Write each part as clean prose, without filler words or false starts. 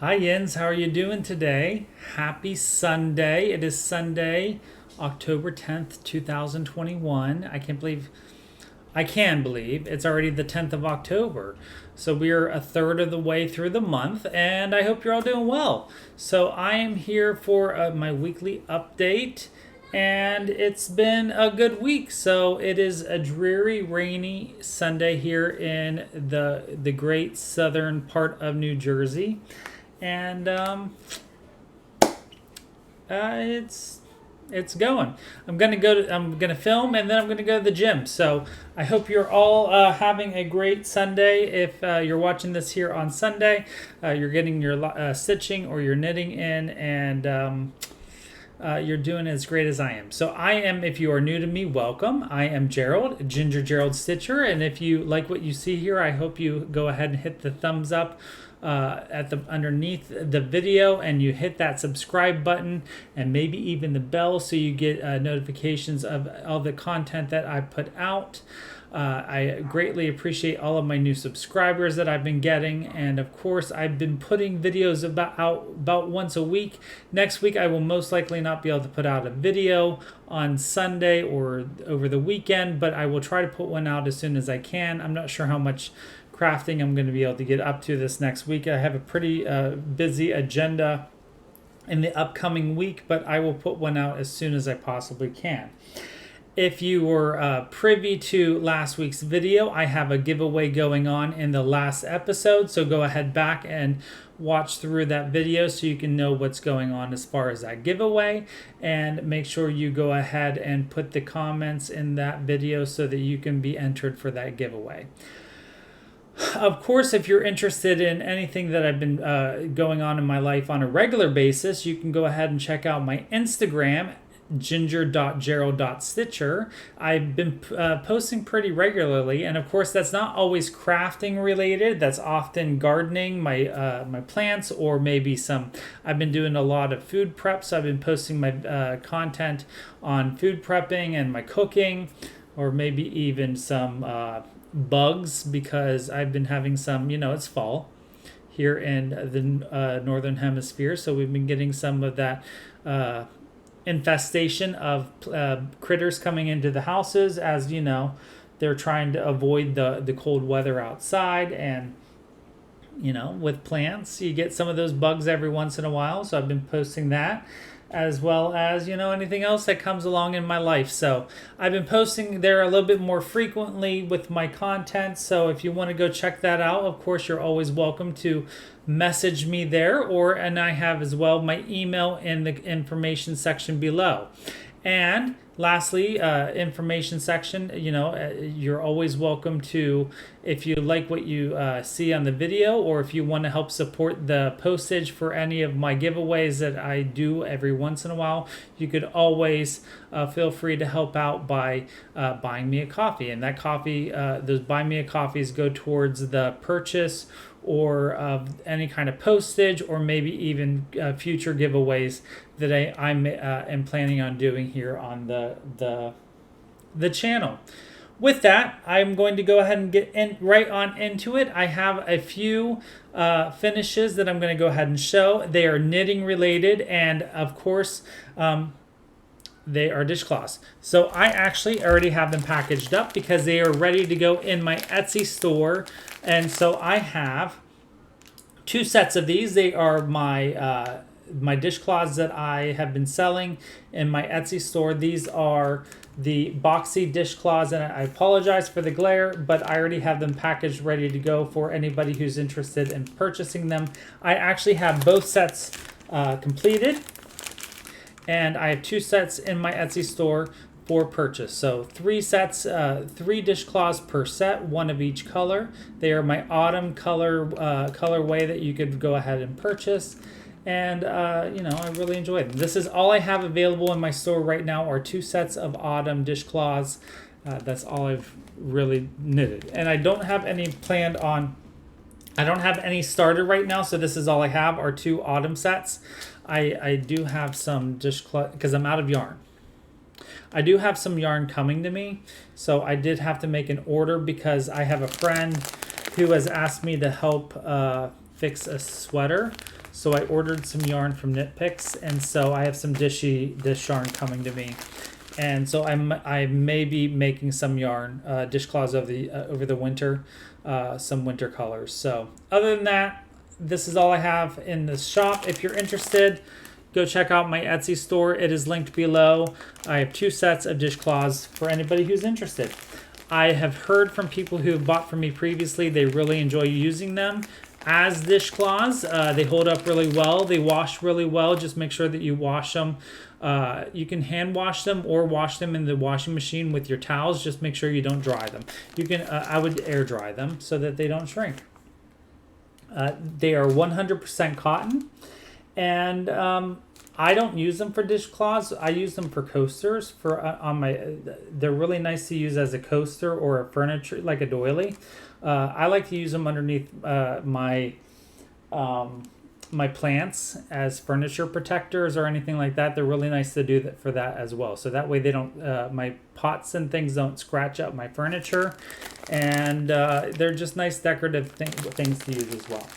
Hi Jens, how are you doing today? Happy Sunday. It is Sunday, October 10th, 2021. I can believe it's already the 10th of October. So we're a third of the way through the month, and I hope you're all doing well. So I am here for my weekly update, and it's been a good week. So it is a dreary, rainy Sunday here in the great southern part of New Jersey, and it's going. I'm gonna film, and then I'm gonna go to the gym. So I hope you're all having a great Sunday. If you're watching this here on Sunday, you're getting your stitching or your knitting in, and you're doing as great as I am. So I am, if you are new to me, welcome. I am Gerald, Ginger Gerald Stitcher, and if you like what you see here, I hope you go ahead and hit the thumbs up at the underneath the video, and you hit that subscribe button and maybe even the bell so you get notifications of all the content that I put out. I greatly appreciate all of my new subscribers that I've been getting, and of course I've been putting videos about once a week. Next week I will most likely not be able to put out a video on Sunday or over the weekend, but I will try to put one out as soon as I can. I'm not sure how much crafting I'm going to be able to get up to this next week. I have a pretty busy agenda in the upcoming week, but I will put one out as soon as I possibly can. If you were privy to last week's video, I have a giveaway going on in the last episode, so go ahead back and watch through that video so you can know what's going on as far as that giveaway, and make sure you go ahead and put the comments in that video so that you can be entered for that giveaway. Of course, if you're interested in anything that I've been going on in my life on a regular basis, you can go ahead and check out my Instagram, ginger.gerald.stitcher. I've been posting pretty regularly, and of course that's not always crafting related. That's often gardening, my plants, or maybe some. I've been doing a lot of food prep, so I've been posting my content on food prepping and my cooking, or maybe even some bugs, because I've been having some, it's fall here in the northern hemisphere, so we've been getting some of that infestation of critters coming into the houses, as they're trying to avoid the cold weather outside. And with plants you get some of those bugs every once in a while, so I've been posting that, as well as anything else that comes along in my life. So I've been posting there a little bit more frequently with my content, so if you want to go check that out, of course you're always welcome to message me there, and I have as well my email in the information section below. And lastly, information section, you're always welcome to, if you like what you see on the video, or if you want to help support the postage for any of my giveaways that I do every once in a while, you could always feel free to help out by buying me a coffee. And that coffee, those buy me a coffees go towards the purchase or of any kind of postage, or maybe even future giveaways that I am planning on doing here on the channel. With that, I'm going to go ahead and get right on into it. I have a few finishes that I'm going to go ahead and show. They are knitting related, and of course they are dishcloths. So I actually already have them packaged up because they are ready to go in my Etsy store. And so I have two sets of these. They are my my dishcloths that I have been selling in my Etsy store. These are the boxy dishcloths, and I apologize for the glare, but I already have them packaged ready to go for anybody who's interested in purchasing them. I actually have both sets completed, and I have two sets in my Etsy store for purchase. So 3 sets, 3 dishcloths per set, one of each color. They are my autumn colorway that you could go ahead and purchase. And I really enjoy them. This is all I have available in my store right now, are 2 sets of autumn dishcloths. That's all I've really knitted, and I don't have any planned on. I don't have any started right now, so this is all I have are 2 autumn sets. I do have some dishcloth because I'm out of yarn. I do have some yarn coming to me, so I did have to make an order because I have a friend who has asked me to help fix a sweater. So I ordered some yarn from Knit Picks, and so I have some dish yarn coming to me. And so I may be making some yarn, dishcloths over the winter, some winter colors. So other than that, this is all I have in the shop. If you're interested, go check out my Etsy store. It is linked below. I have 2 sets of dishcloths for anybody who's interested. I have heard from people who have bought from me previously. They really enjoy using them as dishcloths. They hold up really well. They wash really well. Just make sure that you wash them. You can hand wash them or wash them in the washing machine with your towels. Just make sure you don't dry them. You can. I would air dry them so that they don't shrink. They are 100% cotton, and I don't use them for dishcloths. I use them for coasters. They're really nice to use as a coaster or a furniture, like a doily. I like to use them underneath my plants as furniture protectors or anything like that. They're really nice to do that for that as well. So that way they don't, my pots and things don't scratch up my furniture, and they're just nice decorative things to use as well.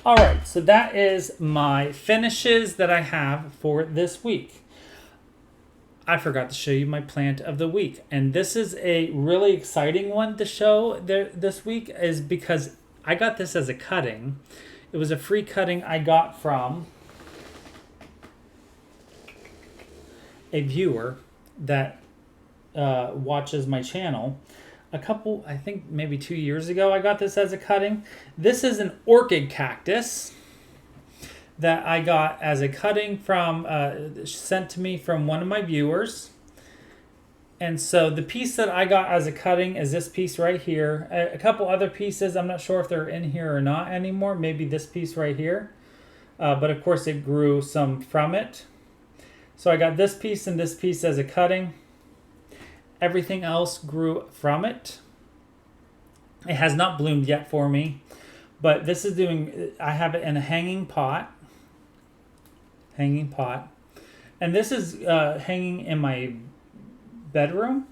All right, so that is my finishes that I have for this week. I forgot to show you my plant of the week, and this is a really exciting one to show this week, is because I got this as a cutting. It was a free cutting I got from a viewer that watches my channel. I think maybe 2 years ago, I got this as a cutting. This is an orchid cactus that I got as a cutting from, sent to me from one of my viewers. And so the piece that I got as a cutting is this piece right here. A couple other pieces, I'm not sure if they're in here or not anymore. Maybe this piece right here. But of course it grew some from it. So I got this piece and this piece as a cutting. Everything else grew from it. It has not bloomed yet for me, but this is doing, I have it in a hanging pot, and this is hanging in my bedroom.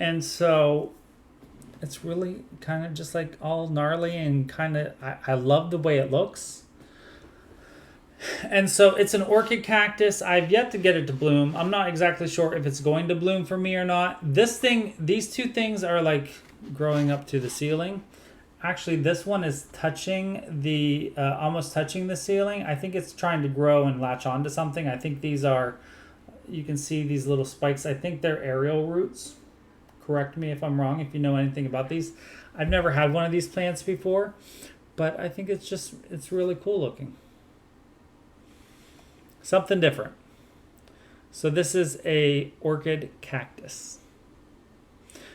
And so it's really kind of just like all gnarly and kind of, I love the way it looks. And so it's an orchid cactus. I've yet to get it to bloom. I'm not exactly sure if it's going to bloom for me or not. These 2 things are like growing up to the ceiling. Actually, this one is touching the, almost touching the ceiling. I think it's trying to grow and latch onto something. I think these are, you can see these little spikes. I think they're aerial roots. Correct me if I'm wrong, if you know anything about these. I've never had one of these plants before, but I think it's really cool looking. Something different. So this is a orchid cactus.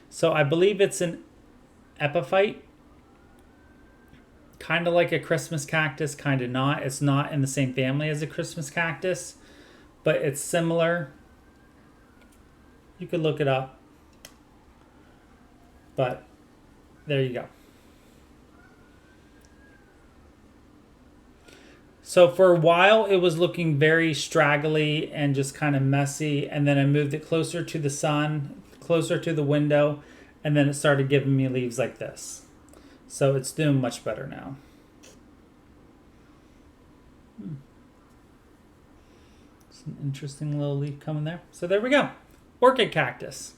So I believe it's an epiphyte. Kind of like a Christmas cactus, kind of not. It's not in the same family as a Christmas cactus, but it's similar. You could look it up. But there you go. So for a while, it was looking very straggly and just kind of messy. And then I moved it closer to the sun, closer to the window. And then it started giving me leaves like this. So it's doing much better now. It's an interesting little leaf coming there. So there we go. Orchid cactus.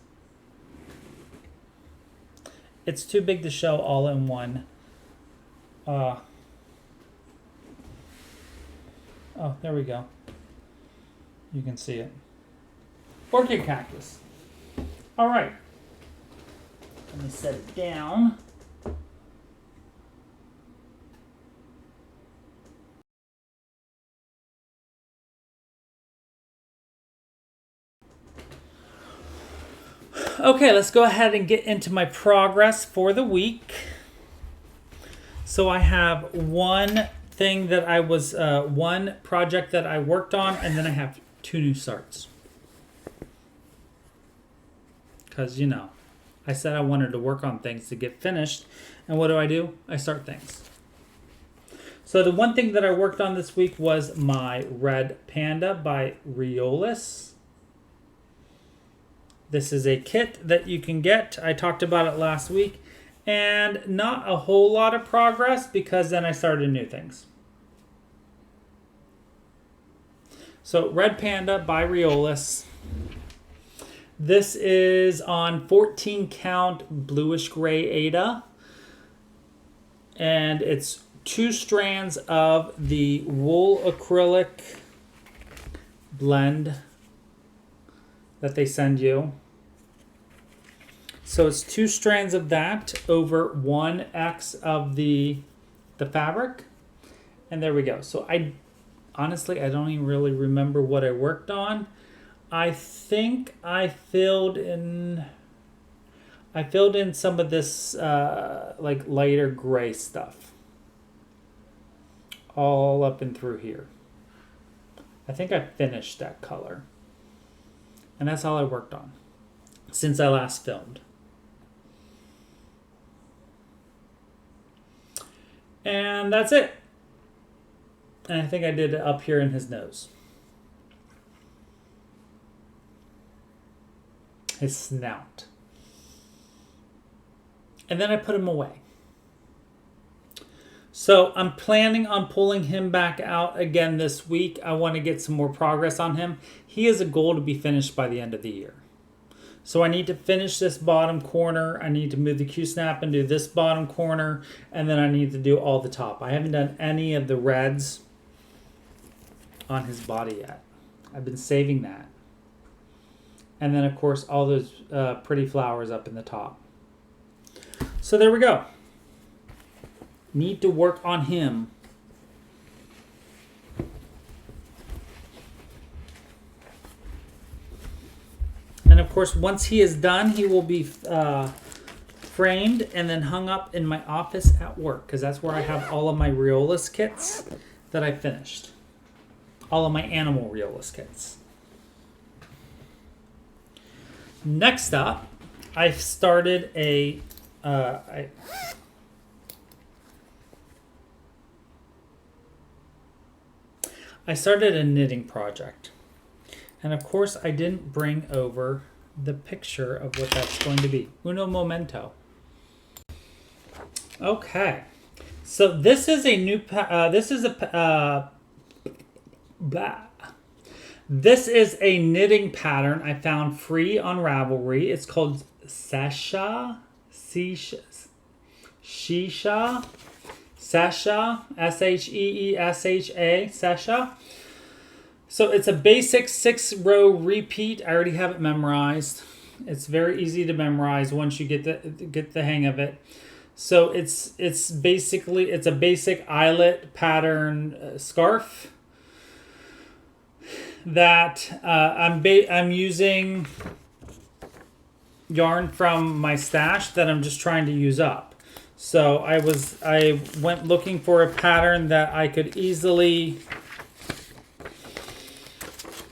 It's too big to show all in one. Oh, there we go. You can see it. Orchid cactus. All right. Let me set it down. Okay, let's go ahead and get into my progress for the week. So I have one thing that I was, one project that I worked on, and then I have 2 new starts. Because, you know, I said I wanted to work on things to get finished, and what do? I start things. So the one thing that I worked on this week was my Red Panda by Riolis. This is a kit that you can get. I talked about it last week, And not a whole lot of progress because then I started new things. So Red Panda by Riolis. This is on 14 count bluish gray Ada. And it's 2 strands of the wool acrylic blend that they send you. So it's 2 strands of that over 1x of the fabric. And there we go. So honestly, I don't even really remember what I worked on. I think I filled in some of this like lighter gray stuff all up and through here. I think I finished that color. And that's all I worked on since I last filmed. And that's it. And I think I did it up here in his nose. His snout. And then I put him away. So I'm planning on pulling him back out again this week. I want to get some more progress on him. He has a goal to be finished by the end of the year. So I need to finish this bottom corner. I need to move the Q-snap and do this bottom corner. And then I need to do all the top. I haven't done any of the reds on his body yet. I've been saving that. And then, of course, all those pretty flowers up in the top. So there we go. Need to work on him. And of course, once he is done, he will be framed and then hung up in my office at work, because that's where I have all of my Riolis kits that I finished. All of my animal Riolis kits. Next up, I started a I started a knitting project. And of course, I didn't bring over the picture of what that's going to be. Uno momento. Okay. So this is a new, this is a knitting pattern I found free on Ravelry. It's called Sesha, Sesha, Sesha, S-H-E-E-S-H-A, Sesha. So it's a basic 6-row repeat. I already have it memorized. It's very easy to memorize once you get the hang of it. So it's basically a basic eyelet pattern scarf that I'm using yarn from my stash that I'm just trying to use up. So I went looking for a pattern that I could easily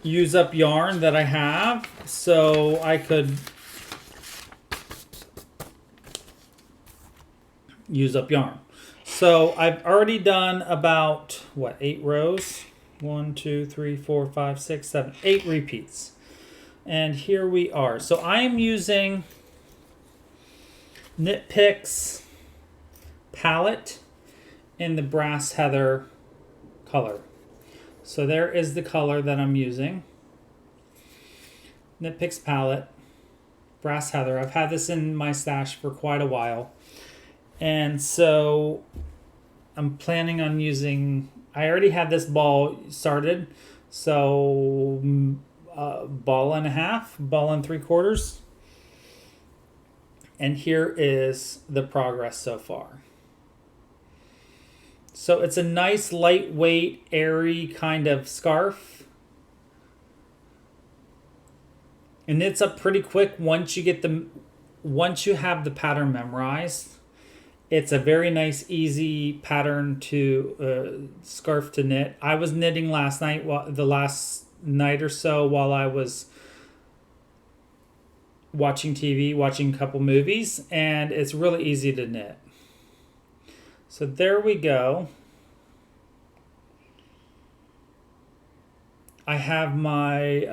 use up yarn that I have, so I could use up yarn. So I've already done about 8 rows? 1, 2, 3, 4, 5, 6, 7, 8 repeats. And here we are. So I am using Knit Picks palette in the Brass Heather color. So there is the color that I'm using. Knit Picks palette, Brass Heather. I've had this in my stash for quite a while. And so I'm planning on using, I already had this ball started. So ball and a half, ball and 3/4. And here is the progress so far. So it's a nice, lightweight, airy kind of scarf. And it's up pretty quick once you have the pattern memorized. It's a very nice, easy pattern to scarf to knit. I was knitting last night, the last night or so, while I was watching TV, watching a couple movies, and it's really easy to knit. So there we go. I have my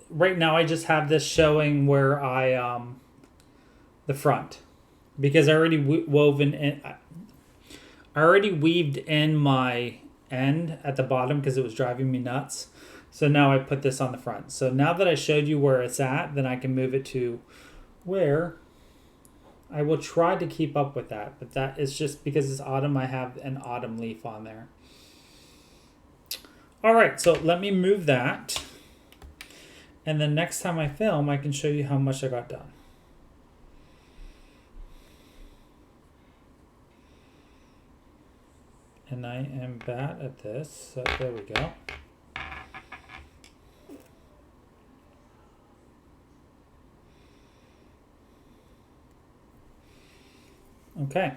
right now I just have this showing where I the front, because I already I already weaved in my end at the bottom because it was driving me nuts. So now I put this on the front. So now that I showed you where it's at, then I can move it to where I will try to keep up with that. But that is just because it's autumn, I have an autumn leaf on there. All right, so let me move that. And then next time I film, I can show you how much I got done. And I am bad at this, so there we go. Okay,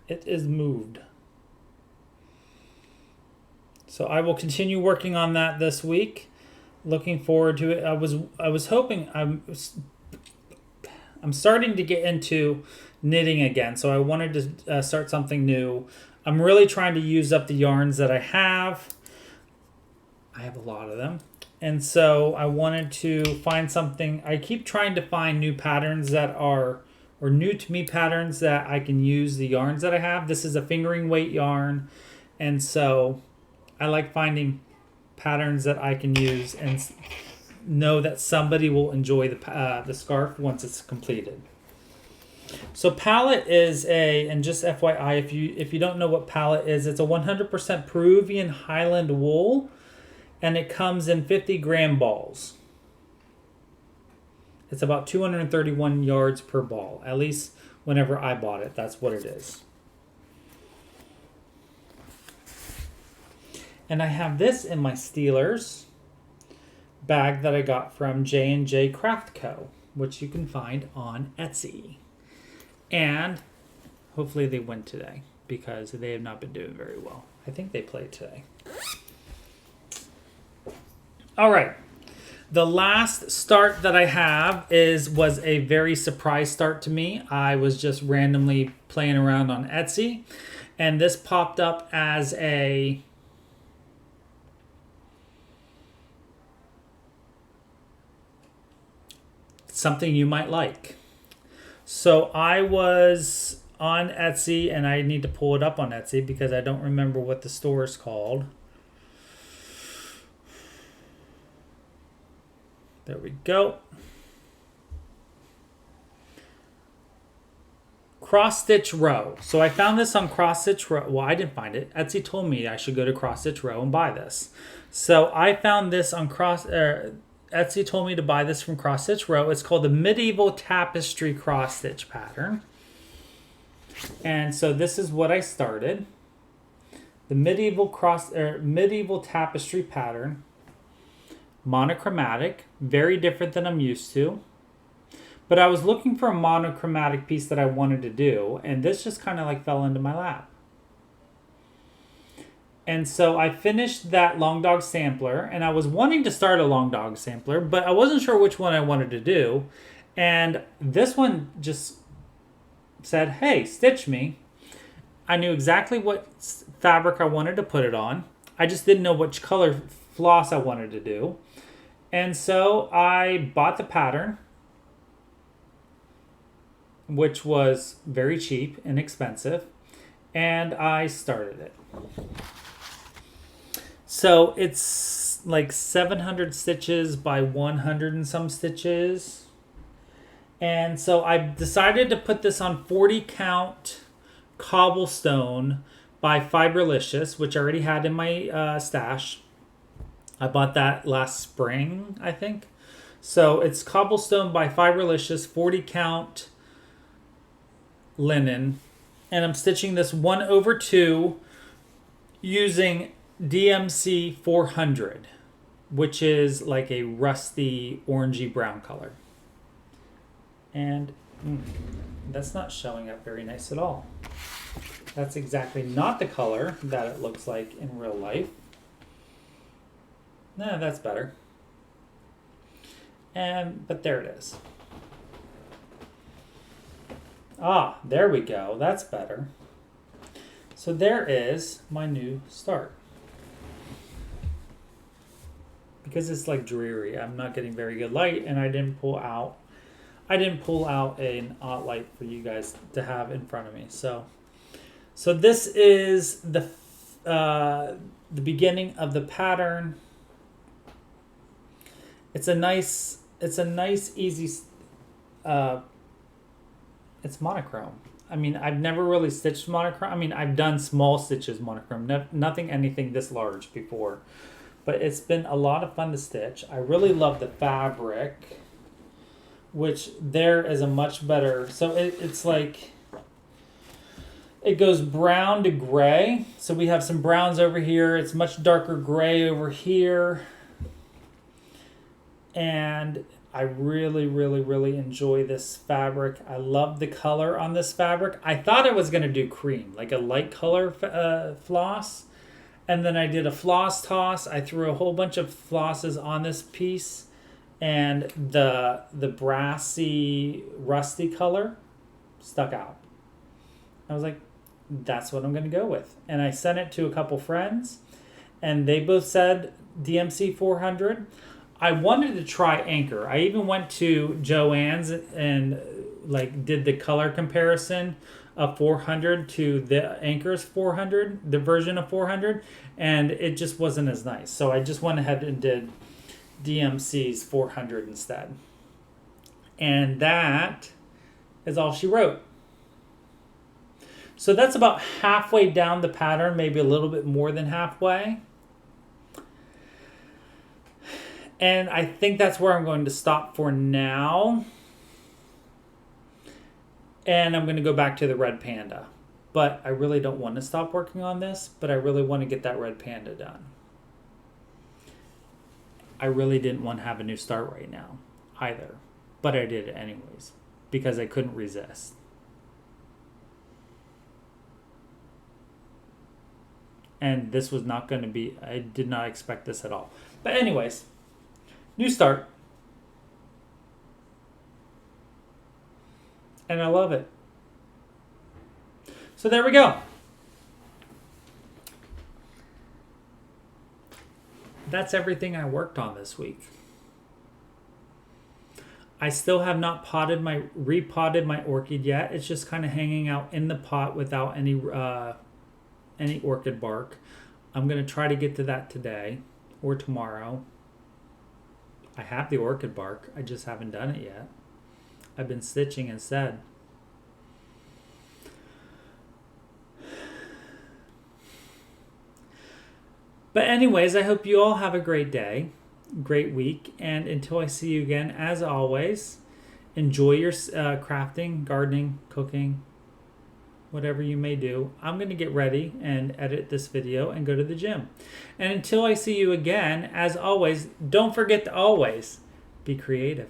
it is moved. So I will continue working on that this week. Looking forward to it. I was hoping I'm starting to get into knitting again, so I wanted to start something new. I'm really trying to use up the yarns that I have. I have a lot of them. And so I wanted to find something. I keep trying to find new patterns that are, or new to me patterns that I can use the yarns that I have. This is a fingering weight yarn. And so I like finding patterns that I can use and know that somebody will enjoy the scarf once it's completed. So palette is and just FYI, if you don't know what palette is, it's a 100% Peruvian Highland wool, and it comes in 50-gram balls. It's about 231 yards per ball. At least whenever I bought it, that's what it is. And I have this in my Steelers bag that I got from J&J Craft Co., which you can find on Etsy. And hopefully they win today because they have not been doing very well. I think they played today. All right. The last start that I have was a very surprise start to me. I was just randomly playing around on Etsy, and this popped up as something you might like. So I was on Etsy, and I need to pull it up on Etsy because I don't remember what the store is called. There we go. Cross Stitch Row. So I found this on Cross Stitch Row. Well, I didn't find it. Etsy told me I should go to Cross Stitch Row and buy this. So I found this on Etsy told me to buy this from Cross Stitch Row. It's called the Medieval Tapestry Cross Stitch pattern. And so this is what I started. The Medieval Tapestry pattern. Monochromatic, very different than I'm used to. But I was looking for a monochromatic piece that I wanted to do, and this just kind of like fell into my lap. And so I finished that long dog sampler, and I was wanting to start a long dog sampler, but I wasn't sure which one I wanted to do. And this one just said, hey, stitch me. I knew exactly what fabric I wanted to put it on. I just didn't know which color floss I wanted to do. And so I bought the pattern, which was very cheap and inexpensive, and I started it. So it's like 700 stitches by 100 and some stitches. And so I decided to put this on 40 count cobblestone by Fiberlicious, which I already had in my stash. I bought that last spring, I think. So it's cobblestone by Fiberlicious, 40 count linen. And I'm stitching this 1/2 using DMC 400, which is like a rusty orangey brown color. And that's not showing up very nice at all. That's exactly not the color that it looks like in real life. No, that's better. But there it is. Ah, there we go. That's better. So there is my new start. Because it's like dreary. I'm not getting very good light, and I didn't pull out I didn't pull out an light for you guys to have in front of me. So this is the beginning of the pattern. It's a nice easy. It's monochrome. I mean, I've never really stitched monochrome. I mean, I've done small stitches monochrome, nothing anything this large before, but it's been a lot of fun to stitch. I really love the fabric, which there is a much better. So it's like it goes brown to gray. So we have some browns over here. It's much darker gray over here, and I really, really, really enjoy this fabric. I love the color on this fabric. I thought I was going to do cream, like a light color floss. And then I did a floss toss. I threw a whole bunch of flosses on this piece. And the brassy, rusty color stuck out. I was like, that's what I'm going to go with. And I sent it to a couple friends. And they both said DMC 400. I wanted to try Anchor. I even went to Joann's and like did the color comparison of 400 to the Anchor's 400, the version of 400, and it just wasn't as nice. So I just went ahead and did DMC's 400 instead. And that is all she wrote. So that's about halfway down the pattern, maybe a little bit more than halfway. And I think that's where I'm going to stop for now. And I'm going to go back to the red panda. But I really don't want to stop working on this, but I really want to get that red panda done. I really didn't want to have a new start right now either. But I did it anyways because I couldn't resist. And this was not going to be, I did not expect this at all. But anyways, new start. And I love it. So there we go. That's everything I worked on this week. I still have not repotted my orchid yet. It's just kind of hanging out in the pot without any orchid bark. I'm going to try to get to that today or tomorrow. I have the orchid bark. I just haven't done it yet. I've been stitching instead. But anyways, I hope you all have a great day, great week. And until I see you again, as always, enjoy your crafting, gardening, cooking, whatever you may do. I'm going to get ready and edit this video and go to the gym. And until I see you again, as always, don't forget to always be creative.